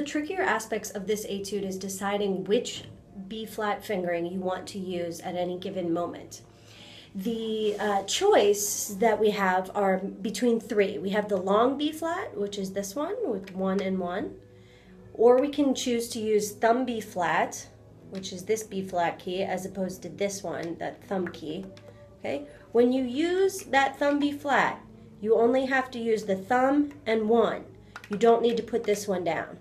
the trickier aspects of this etude is deciding which B flat fingering you want to use at any given moment. The choice that we have are between three. We have the long B flat, which is this one with 1 and 1, or we can choose to use thumb B flat, which is this B flat key, as opposed to this one, that thumb key. Okay? When you use that thumb B flat, you only have to use the thumb and 1. You don't need to put this one down.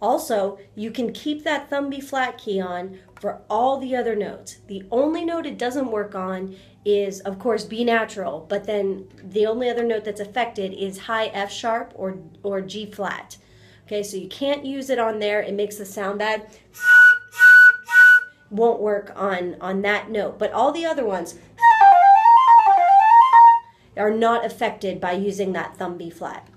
Also, you can keep that thumb B flat key on for all the other notes. The only note it doesn't work on is, of course, B natural, but then the only other note that's affected is high F sharp or G flat. Okay, so you can't use it on there. It makes the sound bad. Won't work on that note, but all the other ones are not affected by using that thumb B flat.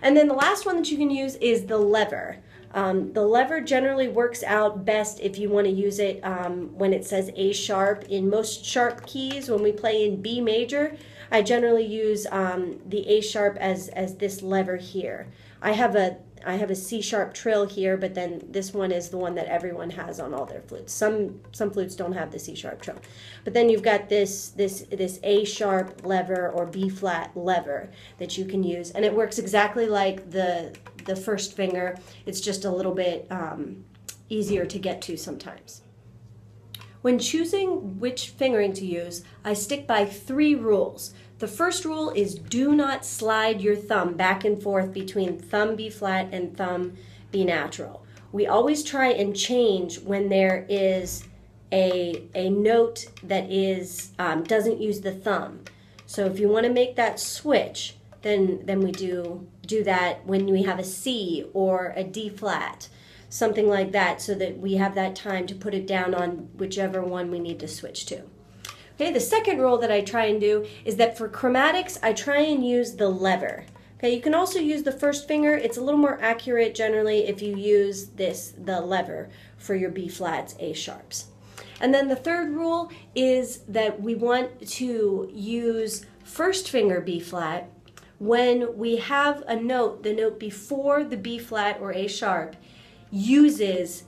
And then the last one that you can use is the lever. The lever generally works out best if you want to use it when it says A sharp. In most sharp keys, when we play in B major, I generally use the A sharp as this lever here. I have a C sharp trill here, but then this one is the one that everyone has on all their flutes. Some flutes don't have the C sharp trill. But then you've got this A sharp lever or B flat lever that you can use, and it works exactly like the first finger. It's just a little bit easier to get to sometimes. When choosing which fingering to use, I stick by 3 rules. The first rule is do not slide your thumb back and forth between thumb B flat and thumb B natural. We always try and change when there is a note that is doesn't use the thumb. So if you want to make that switch, then we do that when we have a C or a D flat, something like that, so that we have that time to put it down on whichever one we need to switch to. Okay, the second rule that I try and do is that for chromatics, I try and use the lever. Okay, you can also use the first finger. It's a little more accurate generally if you use the lever for your B flats, A sharps. And then the third rule is that we want to use first finger B flat when we have a note, the note before the B flat or A sharp uses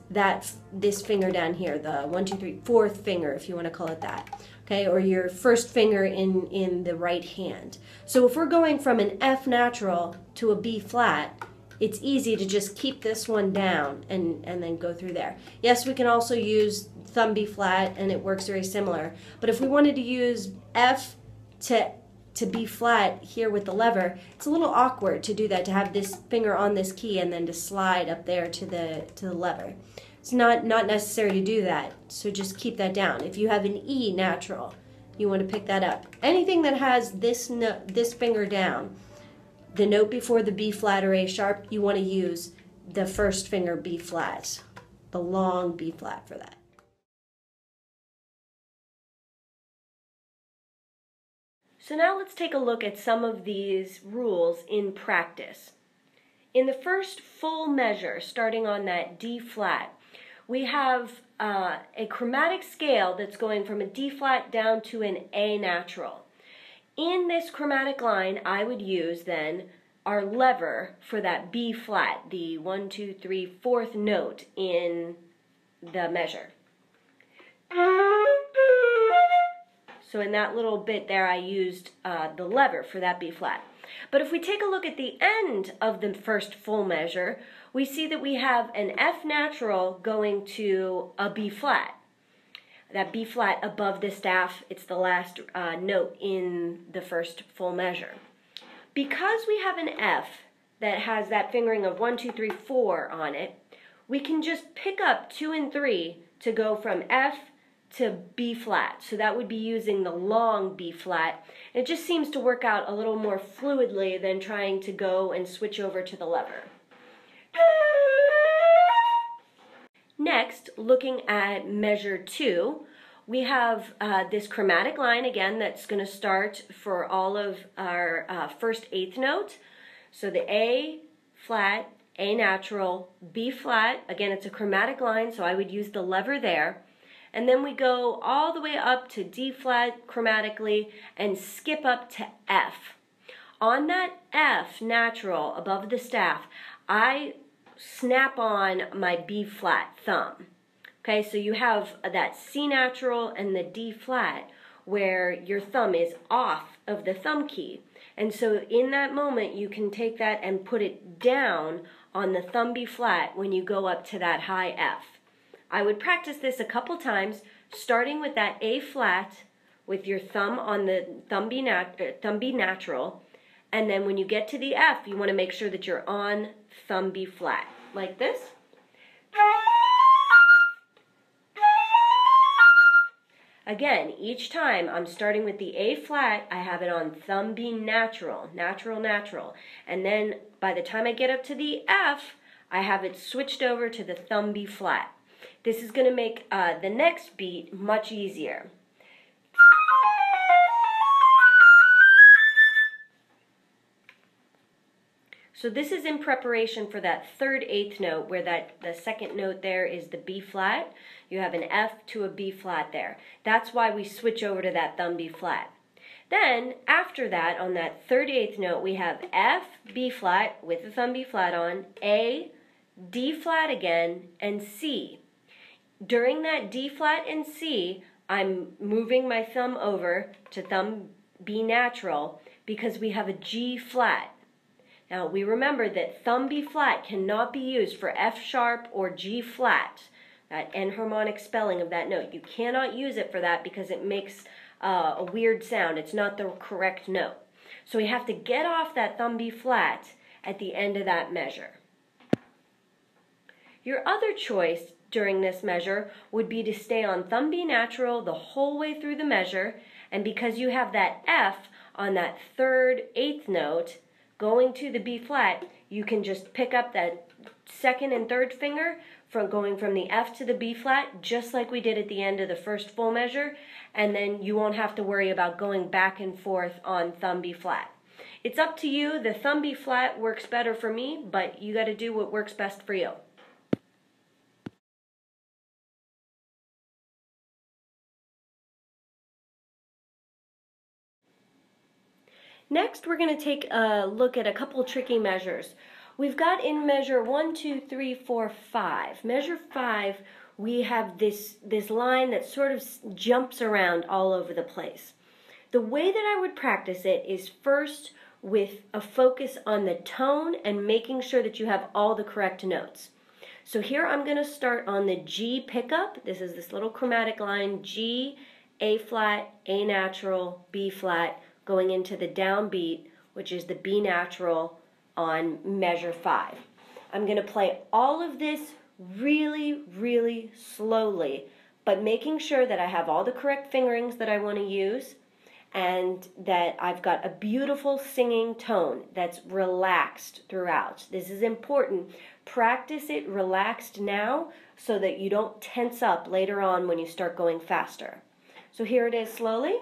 this finger down here, the 1, 2, 3, fourth finger, if you want to call it that. Okay, or your first finger in the right hand. So if we're going from an F natural to a B flat, it's easy to just keep this one down and then go through there. Yes, we can also use thumb B flat and it works very similar. But if we wanted to use F to B flat here with the lever, it's a little awkward to do that, to have this finger on this key and then to slide up there to the lever. It's not necessary to do that, so just keep that down. If you have an E natural, you want to pick that up. Anything that has this finger down, the note before the B flat or A sharp, you want to use the first finger B flat, the long B flat for that. So now let's take a look at some of these rules in practice. In the first full measure, starting on that D flat, we have a chromatic scale that's going from a D flat down to an A natural. In this chromatic line, I would use then our lever for that B flat, the 1, 2, 3, 4th note in the measure. So in that little bit there, I used the lever for that B flat. But if we take a look at the end of the first full measure, we see that we have an F natural going to a B flat. That B flat above the staff, it's the last note in the first full measure. Because we have an F that has that fingering of 1, 2, 3, 4 on it, we can just pick up 2 and 3 to go from F to B flat. So that would be using the long B flat. It just seems to work out a little more fluidly than trying to go and switch over to the lever. Next, looking at measure 2, we have this chromatic line again that's going to start for all of our first 8th note. So the A flat, A natural, B flat, again it's a chromatic line, so I would use the lever there. And then we go all the way up to D flat chromatically and skip up to F. On that F natural above the staff, I snap on my B flat thumb. Okay, so you have that C natural and the D flat where your thumb is off of the thumb key. And so in that moment, you can take that and put it down on the thumb B flat when you go up to that high F. I would practice this a couple times, starting with that A flat with your thumb on the thumb B natural, and then when you get to the F, you want to make sure that you're on thumb B flat, like this. Again, each time I'm starting with the A flat, I have it on thumb B natural, natural. And then by the time I get up to the F, I have it switched over to the thumb B flat. This is going to make the next beat much easier. So this is in preparation for that third eighth note where the second note there is the B flat. You have an F to a B flat there. That's why we switch over to that thumb B flat. Then after that, on that third eighth note, we have F, B flat with the thumb B flat on, A, D flat again, and C. During that D flat and C, I'm moving my thumb over to thumb B natural because we have a G flat. Now we remember that thumb B flat cannot be used for F sharp or G flat, that enharmonic spelling of that note. You cannot use it for that because it makes a weird sound. It's not the correct note. So we have to get off that thumb B flat at the end of that measure. Your other choice during this measure would be to stay on thumb B natural the whole way through the measure, and because you have that F on that third eighth note going to the B flat, you can just pick up that second and third finger from going from the F to the B flat, just like we did at the end of the first full measure, and then you won't have to worry about going back and forth on thumb B flat. It's up to you. The thumb B flat works better for me, but you got to do what works best for you. Next, we're going to take a look at a couple tricky measures. We've got in measure 1, 2, 3, 4, 5. Measure 5, we have this line that sort of jumps around all over the place. The way that I would practice it is first with a focus on the tone and making sure that you have all the correct notes. So here I'm going to start on the G pickup. This is this little chromatic line, G, A flat, A natural, B flat, going into the downbeat, which is the B natural on measure 5. I'm going to play all of this really, really slowly, but making sure that I have all the correct fingerings that I want to use and that I've got a beautiful singing tone that's relaxed throughout. This is important. Practice it relaxed now so that you don't tense up later on when you start going faster. So here it is slowly.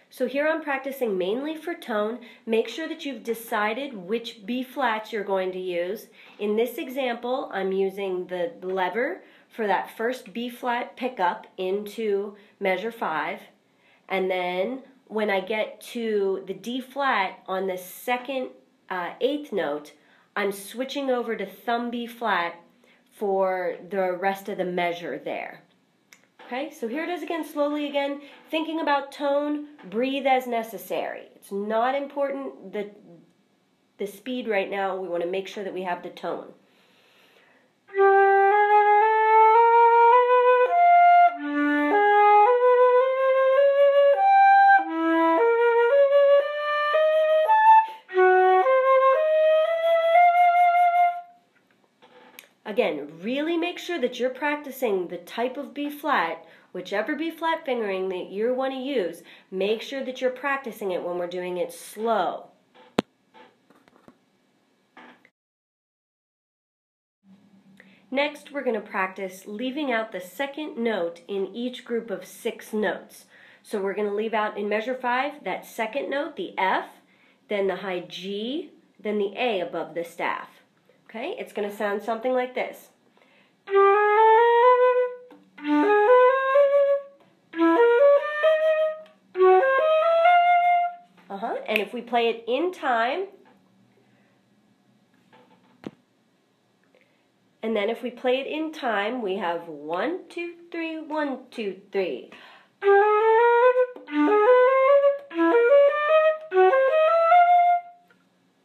So here I'm practicing mainly for tone. Make sure that you've decided which B flats you're going to use. In this example, I'm using the lever for that first B flat pickup into measure 5. And then when I get to the D flat on the second eighth note, I'm switching over to thumb B flat for the rest of the measure there. Okay, so here it is again, slowly again, thinking about tone, breathe as necessary. It's not important the speed right now. We want to make sure that we have the tone. Again, really make sure that you're practicing the type of B flat, whichever B flat fingering that you want to use, make sure that you're practicing it when we're doing it slow. Next, we're going to practice leaving out the second note in each group of 6 notes. So we're going to leave out in measure 5 that second note, the F, then the high G, then the A above the staff. Okay, it's going to sound something like this. And if we play it in time, and then if we play it in time, we have 1, 2, 3, 1, 2, 3.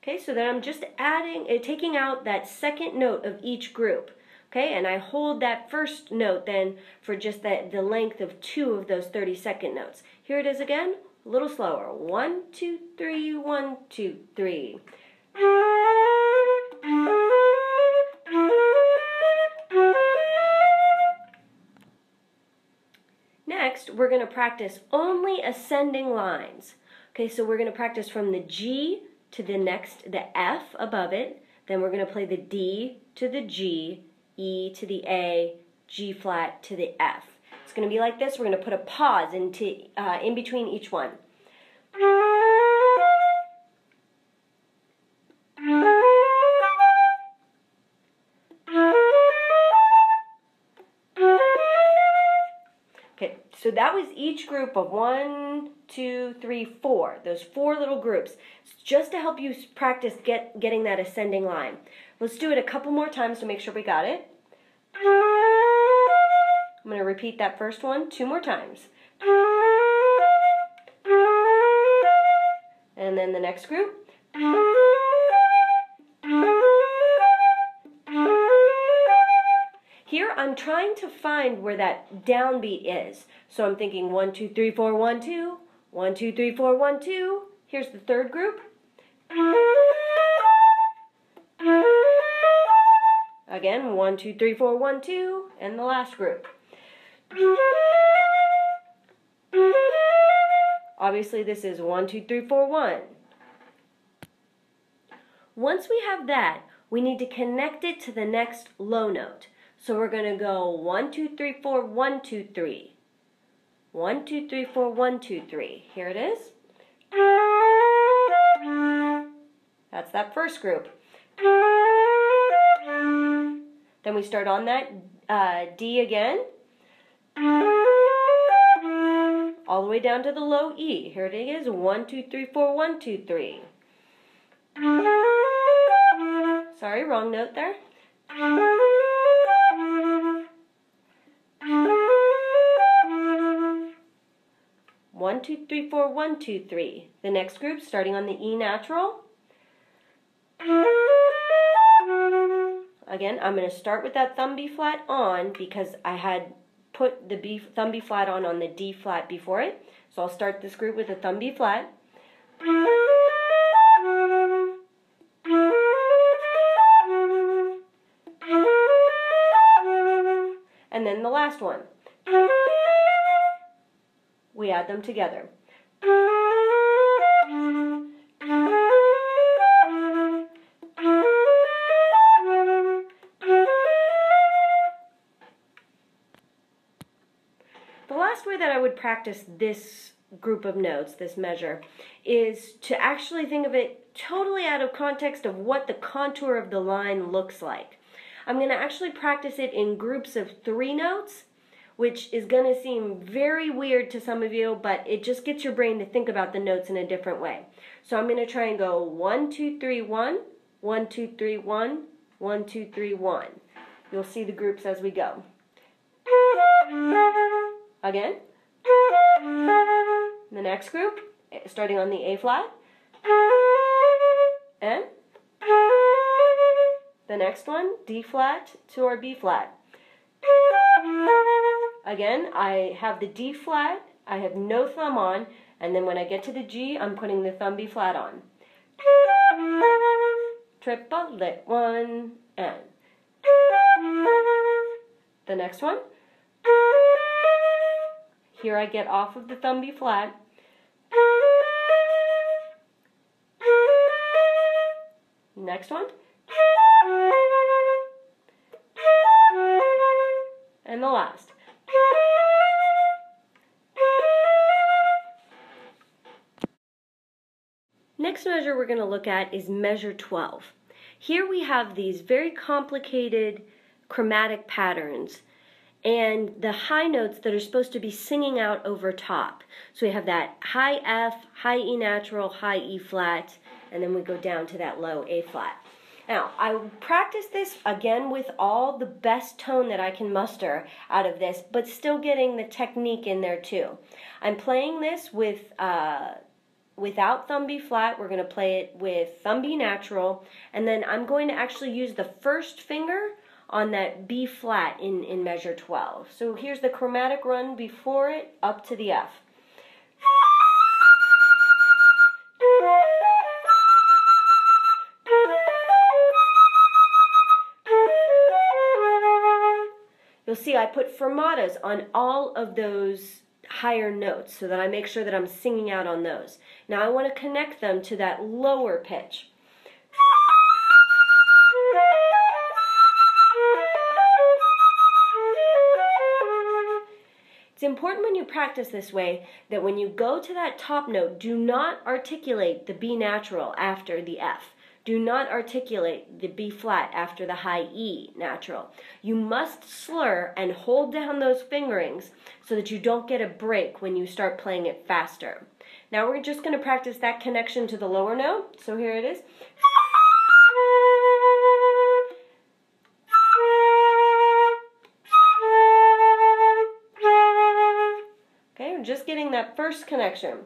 Okay, so then I'm just taking out that second note of each group. Okay, and I hold that first note then for just the length of 2 of those 30-second notes. Here it is again, a little slower. 1, 2, 3, 1, 2, 3. Next, we're going to practice only ascending lines. Okay, so we're going to practice from the G to the F above it. Then we're going to play the D to the G, E to the A, G flat to the F. It's going to be like this. We're going to put a pause in between each one. Okay, so that was each group of 1, 2, 3, 4. Those 4 little groups, just to help you practice getting that ascending line. Let's do it a couple more times to make sure we got it. I'm going to repeat that first one 2 more times. And then the next group. Here I'm trying to find where that downbeat is. So I'm thinking 1, 2, 3, 4, 1, 2. 1, 2, 3, 4, 1, 2. Here's the third group. Again, 1, 2, 3, 4, 1, 2. And the last group. Obviously this is 1, 2, 3, 4, 1. Once we have that, we need to connect it to the next low note. So we're going to go 1, 2, 3, 4, 1, 2, 3. 1, 2, 3, 4, 1, 2, 3. Here it is. That's that first group. Then we start on that D again. All the way down to the low E. Here it is. 1, 2, 3, 4, 1, 2, 3. Sorry, wrong note there. One, 2, 3, 4, 1, 2, 3. The next group, starting on the E natural. Again, I'm going to start with that thumb B flat on because I had put the thumb B flat on the D flat before it. So I'll start this group with a thumb B flat. And then the last one. We add them together. The last way that I would practice this group of notes, this measure, is to actually think of it totally out of context of what the contour of the line looks like. I'm going to actually practice it in groups of 3 notes, which is going to seem very weird to some of you, but it just gets your brain to think about the notes in a different way. So I'm going to try and go 1, 2, 3, 1, 1, 2, 3, 1, 1, 2, 3, 1. You'll see the groups as we go. Again. The next group, starting on the A flat. And the next one, D flat to our B flat. Again, I have the D flat, I have no thumb on, and then when I get to the G, I'm putting the thumb B flat on. Triplet, 1, and the next one. Here I get off of the thumb B flat. Next one. And the last. Next next measure we're going to look at is measure 12. Here we have these very complicated chromatic patterns and the high notes that are supposed to be singing out over top. So we have that high F, high E natural, high E flat, and then we go down to that low A flat. Now, I practice this again with all the best tone that I can muster out of this, but still getting the technique in there too. I'm playing this with without thumb B flat. We're going to play it with thumb B natural, and then I'm going to actually use the first finger on that B flat in measure 12. So here's the chromatic run before it up to the F. You'll see I put fermatas on all of those higher notes so that I make sure that I'm singing out on those. Now I want to connect them to that lower pitch. It's important when you practice this way that when you go to that top note, do not articulate the B natural after the F. Do not articulate the B flat after the high E natural. You must slur and hold down those fingerings so that you don't get a break when you start playing it faster. Now we're just going to practice that connection to the lower note. So here it is. Okay, we're just getting that first connection.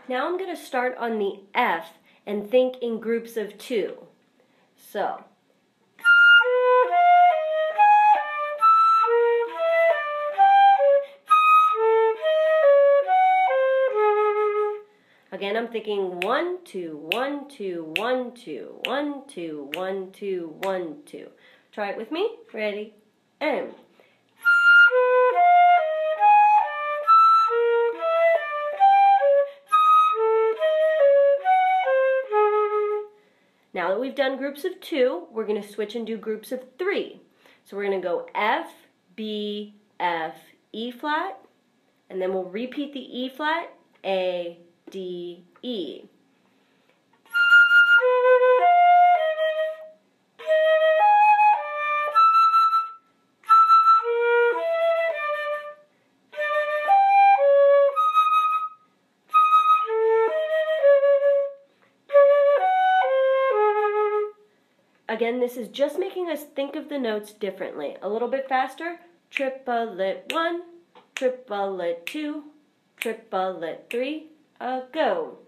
Now I'm going to start on the F and think in groups of 2. So. Again, I'm thinking 1, 2, 1, 2, 1, 2, 1, 2, 1, 2, 1, 2. Try it with me. Ready? And. Now that we've done groups of 2, we're going to switch and do groups of 3. So we're going to go F, B, F, E flat, and then we'll repeat the E flat, A, D, E. Again, this is just making us think of the notes differently. A little bit faster. Triplet 1, triplet 2, triplet 3, go.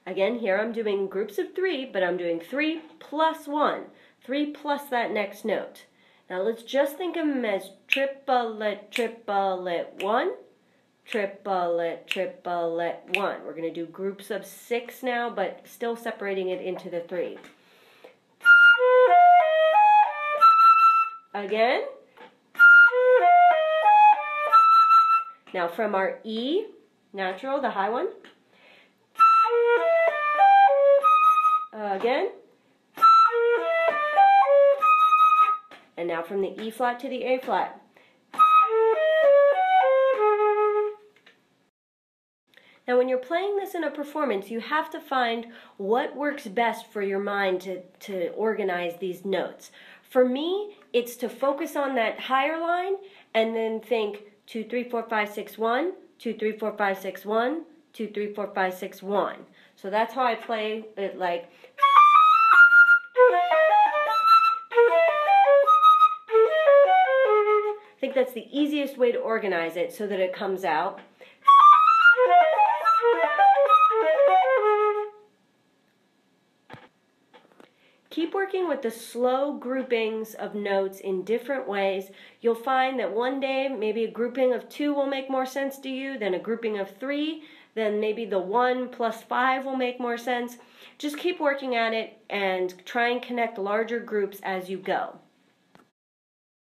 Again, here I'm doing groups of 3, but I'm doing 3 plus 1, 3 plus that next note. Now let's just think of them as triplet, triplet 1, triplet, triplet 1. We're going to do groups of 6 now, but still separating it into the 3. Again. Now from our E natural, the high one. Again. And now from the E flat to the A flat. Now when you're playing this in a performance, you have to find what works best for your mind to organize these notes. For me, it's to focus on that higher line and then think 2, 3, 4, 5, 6, 1, 2, 3, 4, 5, 6, 1, 2, 3, 4, 5, 6, 1. So that's how I play it, like. I think that's the easiest way to organize it so that it comes out. Keep working with the slow groupings of notes in different ways. You'll find that one day maybe a grouping of 2 will make more sense to you than a grouping of 3. Then maybe the 1 plus 5 will make more sense. Just keep working at it and try and connect larger groups as you go.